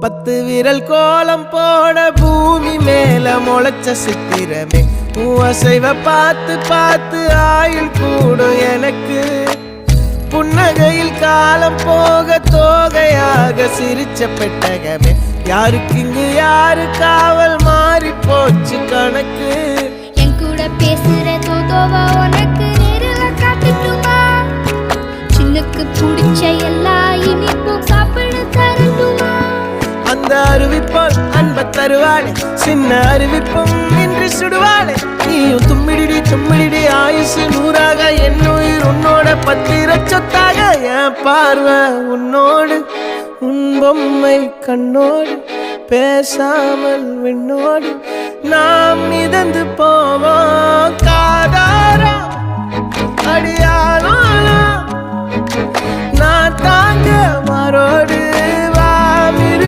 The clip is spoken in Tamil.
10 விரல் கோலம் போட பூமி மேல முளைச்ச சித்திரமே அசைவ பார்த்து பார்த்து ஆயுள் கூடும் எனக்கு புன்னகையில் காலம் போக தோகையாக சிரிச்ச பெட்டகமே யாருக்கு இங்கு யாரு காவல் மாறி போச்சு கணக்கு என் கூட பேசுற தோதோவா உனக்கு நேரில் காட்டுட்டுமா சின்னுக்கு பிடிச்ச எல்லா இனிப்பும் சாப்பிட தரட்டுமா அந்த அறிவிப்பால் அன்ப தருவாளே சின்ன அறிவிப்பும் இன்று சுடுவாளே நீயும் தும்மிடி தும்மிடி ஆயுசு 100ஆக என் உயிர் உன்னோட 10 சொத்தாக என் பார்வை உன்னோடு உன் பொம்மை கண்ணோடு பேசாமல் விண்ணோடு நாம் மிதந்து போவோம் காதாரா அடியாளோ நான் தாங்க மாறோடு